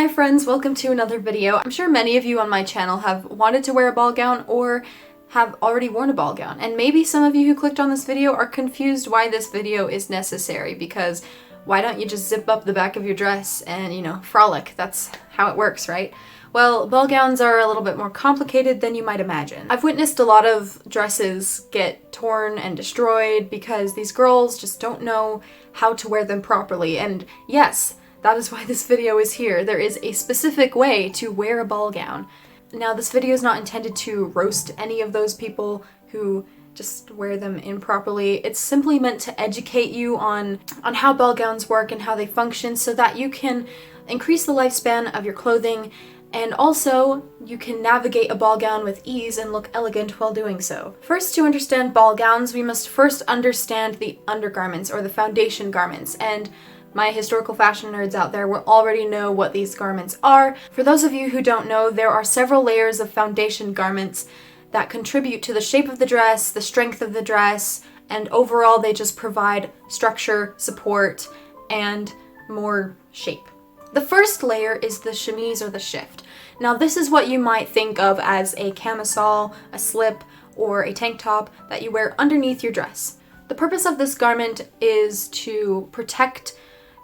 Hi friends, welcome to another video. I'm sure many of you on my channel have wanted to wear a ball gown or have already worn a ball gown, and maybe some of you who clicked on this video are confused why this video is necessary, because why don't you just zip up the back of your dress and, frolic? That's how it works, right? Well, ball gowns are a little bit more complicated than you might imagine. I've witnessed a lot of dresses get torn and destroyed because these girls just don't know how to wear them properly, and yes, that is why this video is here. There is a specific way to wear a ball gown. Now, this video is not intended to roast any of those people who just wear them improperly. It's simply meant to educate you on how ball gowns work and how they function so that you can increase the lifespan of your clothing, and also you can navigate a ball gown with ease and look elegant while doing so. First, to understand ball gowns, we must first understand the undergarments or the foundation garments, and my historical fashion nerds out there will already know what these garments are. For those of you who don't know, there are several layers of foundation garments that contribute to the shape of the dress, the strength of the dress, and overall they just provide structure, support, and more shape. The first layer is the chemise or the shift. Now this is what you might think of as a camisole, a slip, or a tank top that you wear underneath your dress. The purpose of this garment is to protect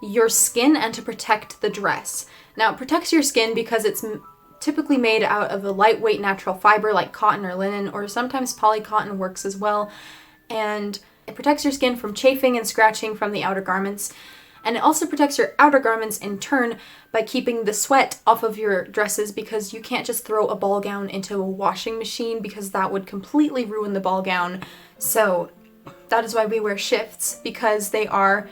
your skin and to protect the dress. Now, it protects your skin because it's typically made out of a lightweight natural fiber like cotton or linen, or sometimes polycotton works as well, and it protects your skin from chafing and scratching from the outer garments, and it also protects your outer garments in turn by keeping the sweat off of your dresses, because you can't just throw a ball gown into a washing machine because that would completely ruin the ball gown. So that is why we wear shifts, because they are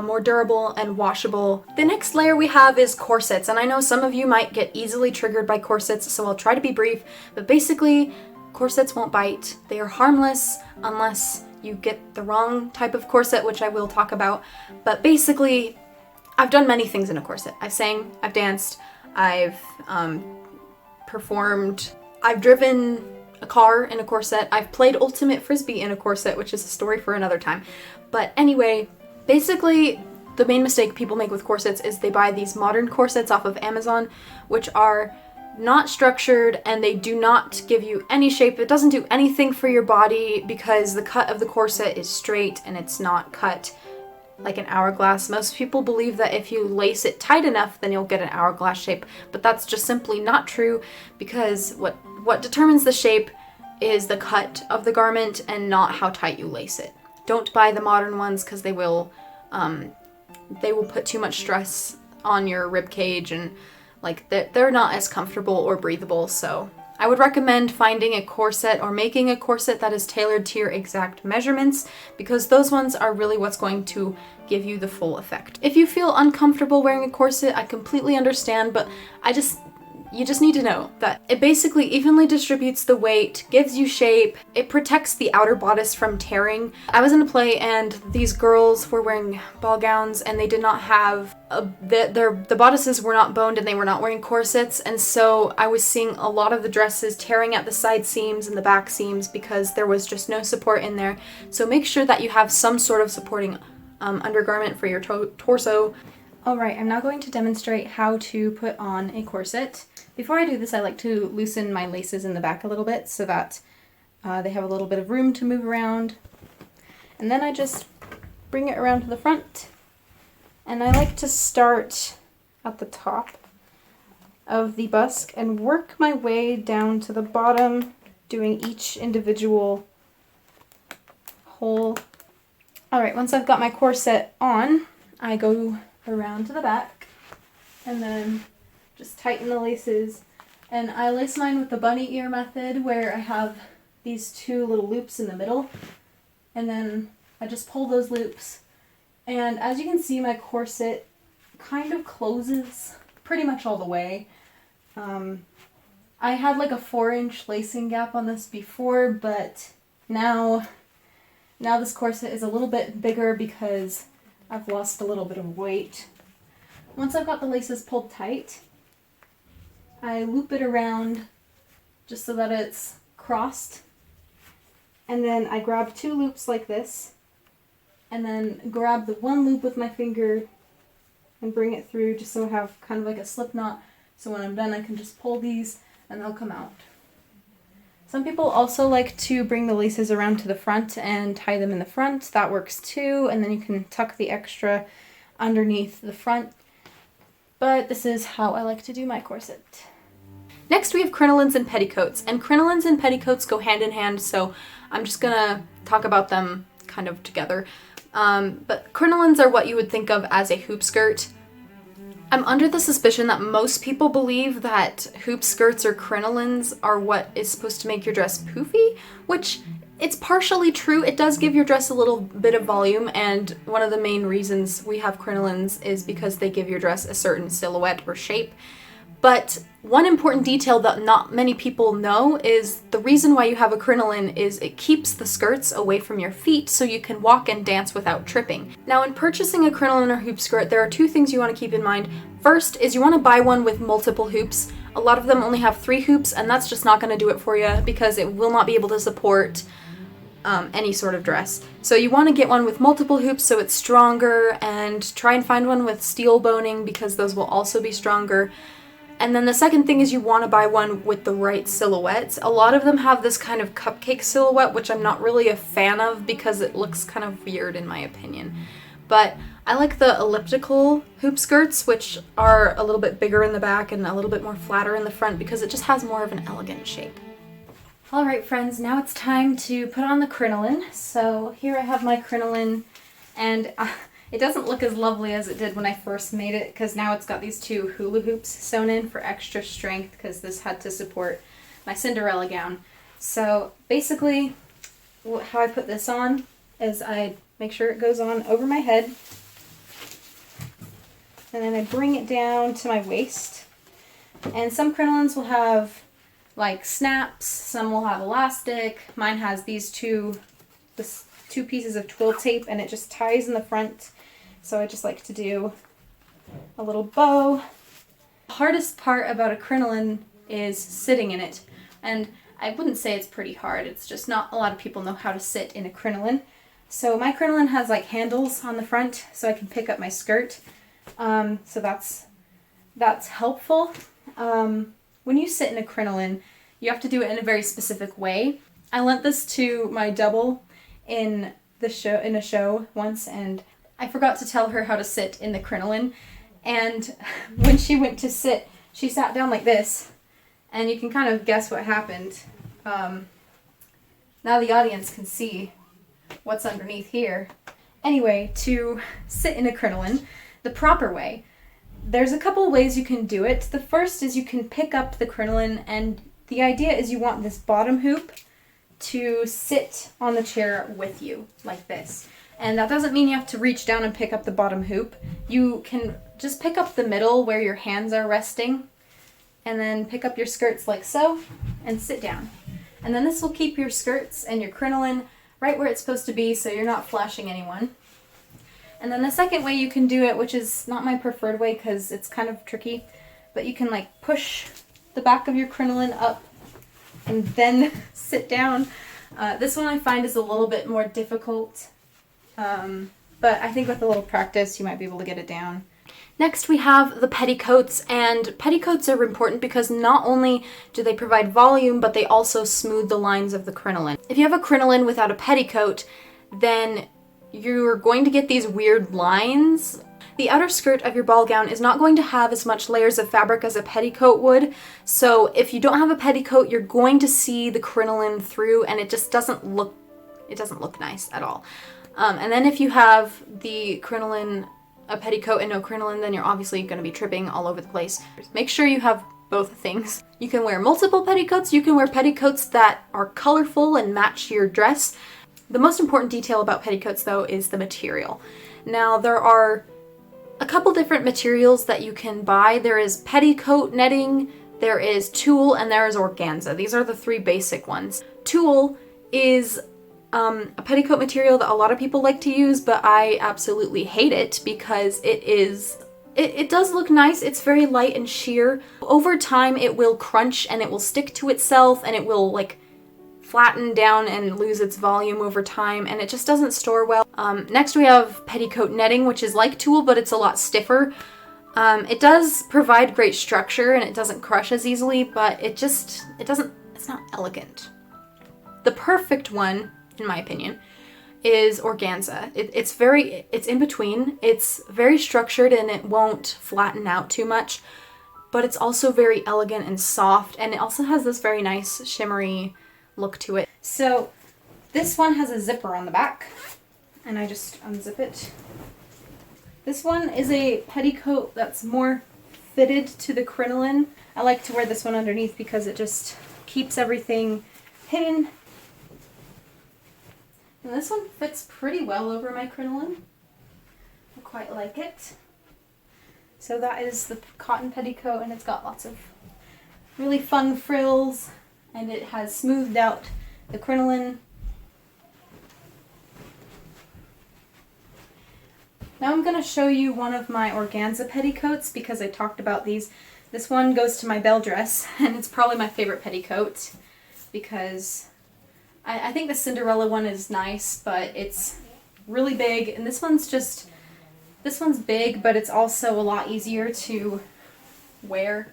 more durable and washable. The next layer we have is corsets, and I know some of you might get easily triggered by corsets, so I'll try to be brief, but basically corsets won't bite. They are harmless unless you get the wrong type of corset, which I will talk about, but basically I've done many things in a corset. I've sang, I've danced, I've performed, I've driven a car in a corset, I've played ultimate frisbee in a corset, which is a story for another time. But anyway, basically, the main mistake people make with corsets is they buy these modern corsets off of Amazon, which are not structured and they do not give you any shape. It doesn't do anything for your body because the cut of the corset is straight and it's not cut like an hourglass. Most people believe that if you lace it tight enough, then you'll get an hourglass shape, but that's just simply not true, because what determines the shape is the cut of the garment and not how tight you lace it. Don't buy the modern ones because they will put too much stress on your rib cage, and they're not as comfortable or breathable. So I would recommend finding a corset or making a corset that is tailored to your exact measurements, because those ones are really what's going to give you the full effect. If you feel uncomfortable wearing a corset, I completely understand, but you just need to know that it basically evenly distributes the weight, gives you shape, it protects the outer bodice from tearing. I was in a play and these girls were wearing ball gowns and they did not have, the bodices were not boned and they were not wearing corsets, and so I was seeing a lot of the dresses tearing at the side seams and the back seams because there was just no support in there. So make sure that you have some sort of supporting undergarment for your torso. Alright, I'm now going to demonstrate how to put on a corset. Before I do this, I like to loosen my laces in the back a little bit so that they have a little bit of room to move around. And then I just bring it around to the front. And I like to start at the top of the busk and work my way down to the bottom, doing each individual hole. Alright, once I've got my corset on, I go around to the back and then just tighten the laces, and I lace mine with the bunny ear method, where I have these two little loops in the middle, and then I just pull those loops, and as you can see, my corset kind of closes pretty much all the way. I had like a 4-inch lacing gap on this before, but now this corset is a little bit bigger because I've lost a little bit of weight. Once I've got the laces pulled tight, I loop it around just so that it's crossed, and then I grab 2 loops like this, and then grab the one loop with my finger and bring it through just so I have kind of like a slip knot. So when I'm done, I can just pull these and they'll come out. Some people also like to bring the laces around to the front and tie them in the front. That works too. And then you can tuck the extra underneath the front. But this is how I like to do my corset. Next we have crinolines and petticoats. And crinolines and petticoats go hand in hand, so I'm just gonna talk about them kind of together. But crinolines are what you would think of as a hoop skirt. I'm under the suspicion that most people believe that hoop skirts or crinolines are what is supposed to make your dress poofy, which it's partially true. It does give your dress a little bit of volume, and one of the main reasons we have crinolines is because they give your dress a certain silhouette or shape. But one important detail that not many people know is the reason why you have a crinoline is it keeps the skirts away from your feet so you can walk and dance without tripping. Now, in purchasing a crinoline or hoop skirt, there are two things you want to keep in mind. First is you want to buy one with multiple hoops. A lot of them only have 3 hoops, and that's just not going to do it for you because it will not be able to support any sort of dress. So you want to get one with multiple hoops so it's stronger, and try and find one with steel boning because those will also be stronger. And then the second thing is you want to buy one with the right silhouettes. A lot of them have this kind of cupcake silhouette, which I'm not really a fan of because it looks kind of weird in my opinion. But I like the elliptical hoop skirts, which are a little bit bigger in the back and a little bit more flatter in the front because it just has more of an elegant shape. Alright friends, now it's time to put on the crinoline. So here I have my crinoline, and it doesn't look as lovely as it did when I first made it because now it's got these 2 hula hoops sewn in for extra strength because this had to support my Cinderella gown. So basically how I put this on is I make sure it goes on over my head, and then I bring it down to my waist. And some crinolines will have like snaps, some will have elastic. Mine has these two pieces of twill tape, and it just ties in the front. So I just like to do a little bow. The hardest part about a crinoline is sitting in it. And I wouldn't say it's pretty hard, it's just not a lot of people know how to sit in a crinoline. So my crinoline has like handles on the front so I can pick up my skirt. So that's helpful. When you sit in a crinoline, you have to do it in a very specific way. I lent this to my double in a show once, and I forgot to tell her how to sit in the crinoline. And when she went to sit, she sat down like this, and you can kind of guess what happened. Now the audience can see what's underneath here. Anyway, to sit in a crinoline the proper way, there's a couple ways you can do it. The first is you can pick up the crinoline, and the idea is you want this bottom hoop to sit on the chair with you, like this. And that doesn't mean you have to reach down and pick up the bottom hoop. You can just pick up the middle where your hands are resting, and then pick up your skirts like so, and sit down. And then this will keep your skirts and your crinoline right where it's supposed to be so you're not flashing anyone. And then the second way you can do it, which is not my preferred way because it's kind of tricky, but you can like push the back of your crinoline up and then sit down. This one I find is a little bit more difficult, but I think with a little practice you might be able to get it down. Next we have the petticoats, and petticoats are important because not only do they provide volume, but they also smooth the lines of the crinoline. If you have a crinoline without a petticoat, then you're going to get these weird lines. The outer skirt of your ball gown is not going to have as much layers of fabric as a petticoat would, so if you don't have a petticoat, you're going to see the crinoline through, and it just doesn't look nice at all. And then if you have the crinoline, a petticoat and no crinoline, then you're obviously going to be tripping all over the place. Make sure you have both things. You can wear multiple petticoats, you can wear petticoats that are colorful and match your dress. The most important detail about petticoats though is the material. Now there are a couple different materials that you can buy. There is petticoat netting, there is tulle, and there is organza. These are the 3 basic ones. Tulle is a petticoat material that a lot of people like to use, but I absolutely hate it because it does look nice. It's very light and sheer. Over time it will crunch and it will stick to itself and it will like flatten down and lose its volume over time, and it just doesn't store well. Next we have petticoat netting, which is like tulle, but it's a lot stiffer. It does provide great structure and it doesn't crush as easily, but it's not elegant. The perfect one, in my opinion, is organza. It's in between. It's very structured and it won't flatten out too much, but it's also very elegant and soft, and it also has this very nice shimmery look to it. So this one has a zipper on the back, and I just unzip it. This one is a petticoat that's more fitted to the crinoline. I like to wear this one underneath because it just keeps everything hidden. And this one fits pretty well over my crinoline. I quite like it. So that is the cotton petticoat, and it's got lots of really fun frills, and it has smoothed out the crinoline. Now I'm going to show you one of my organza petticoats because I talked about these. This one goes to my belle dress, and it's probably my favorite petticoat because I think the Cinderella one is nice, but it's really big, and this one's big, but it's also a lot easier to wear.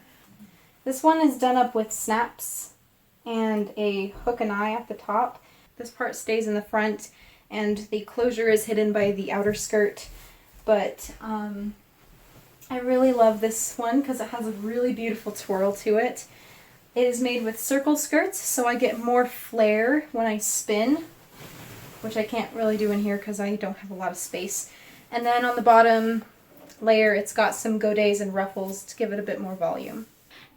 This one is done up with snaps and a hook and eye at the top. This part stays in the front, and the closure is hidden by the outer skirt. But I really love this one because it has a really beautiful twirl to it. It is made with circle skirts, so I get more flare when I spin, which I can't really do in here because I don't have a lot of space. And then on the bottom layer, it's got some godets and ruffles to give it a bit more volume.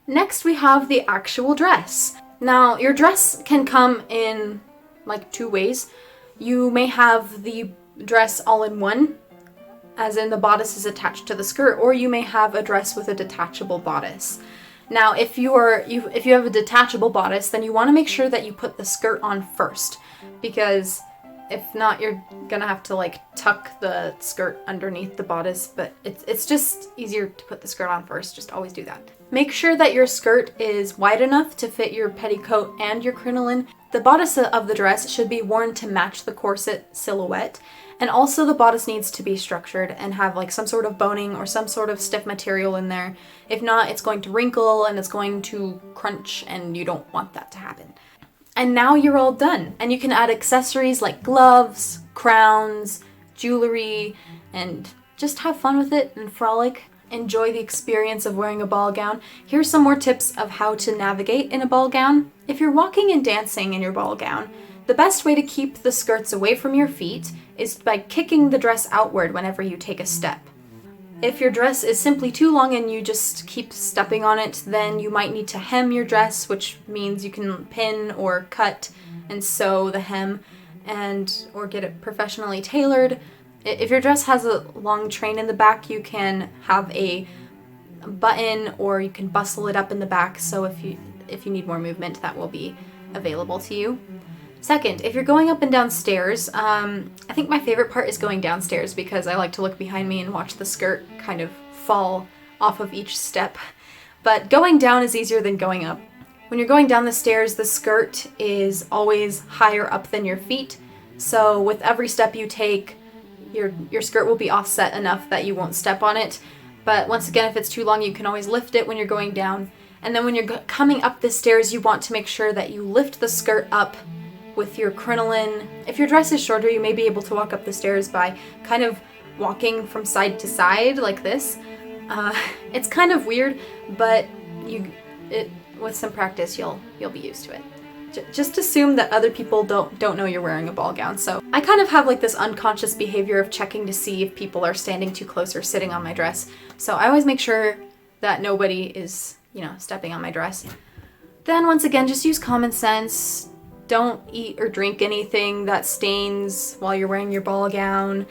Next, we have the actual dress. Now, your dress can come in like two ways. You may have the dress all in one, as in the bodice is attached to the skirt, or you may have a dress with a detachable bodice. Now, if you have a detachable bodice, then you want to make sure that you put the skirt on first, because if not, you're gonna have to like tuck the skirt underneath the bodice, but it's just easier to put the skirt on first. Just always do that. Make sure that your skirt is wide enough to fit your petticoat and your crinoline. The bodice of the dress should be worn to match the corset silhouette, and also the bodice needs to be structured and have like some sort of boning or some sort of stiff material in there. If not, it's going to wrinkle and it's going to crunch, and you don't want that to happen. And now you're all done, and you can add accessories like gloves, crowns, jewelry, and just have fun with it and frolic. Enjoy the experience of wearing a ball gown. Here's some more tips of how to navigate in a ball gown. If you're walking and dancing in your ball gown, the best way to keep the skirts away from your feet is by kicking the dress outward whenever you take a step. If your dress is simply too long and you just keep stepping on it, then you might need to hem your dress, which means you can pin or cut and sew the hem or get it professionally tailored. If your dress has a long train in the back, you can have a button, or you can bustle it up in the back, so if you need more movement, that will be available to you. Second, if you're going up and down stairs, I think my favorite part is going downstairs because I like to look behind me and watch the skirt kind of fall off of each step. But going down is easier than going up. When you're going down the stairs, the skirt is always higher up than your feet, so with every step you take, your skirt will be offset enough that you won't step on it. But once again, if it's too long, you can always lift it when you're going down. And then when you're coming up the stairs, you want to make sure that you lift the skirt up with your crinoline. If your dress is shorter, you may be able to walk up the stairs by kind of walking from side to side like this. It's kind of weird, but with some practice, you'll be used to it. Just assume that other people don't know you're wearing a ball gown. So I kind of have like this unconscious behavior of checking to see if people are standing too close or sitting on my dress. So I always make sure that nobody is, stepping on my dress. Then once again, just use common sense. Don't eat or drink anything that stains while you're wearing your ball gown.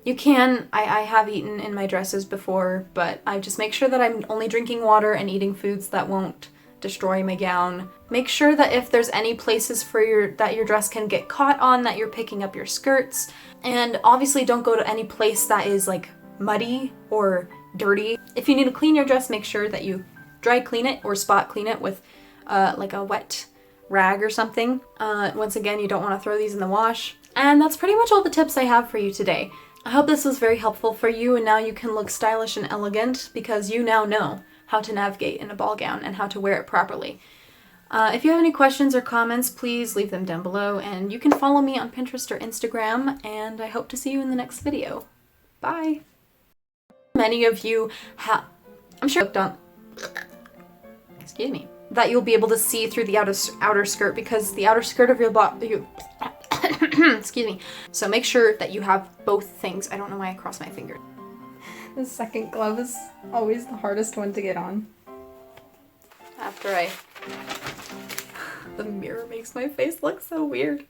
You can, I have eaten in my dresses before, but I just make sure that I'm only drinking water and eating foods that won't destroy my gown. Make sure that if there's any places that your dress can get caught on, that you're picking up your skirts. And obviously don't go to any place that is like muddy or dirty. If you need to clean your dress, make sure that you dry clean it or spot clean it with like a wet rag or something. Once again, you don't want to throw these in the wash. And that's pretty much all the tips I have for you today. I hope this was very helpful for you, and now you can look stylish and elegant because you now know how to navigate in a ball gown and how to wear it properly. If you have any questions or comments, please leave them down below, and you can follow me on Pinterest or Instagram, and I hope to see you in the next video. Bye! Many of you have, I'm sure, excuse me, that you'll be able to see through the outer skirt, because the outer skirt of your excuse me. So make sure that you have both things. I don't know why I crossed my finger. The second glove is always the hardest one to get on. The mirror makes my face look so weird.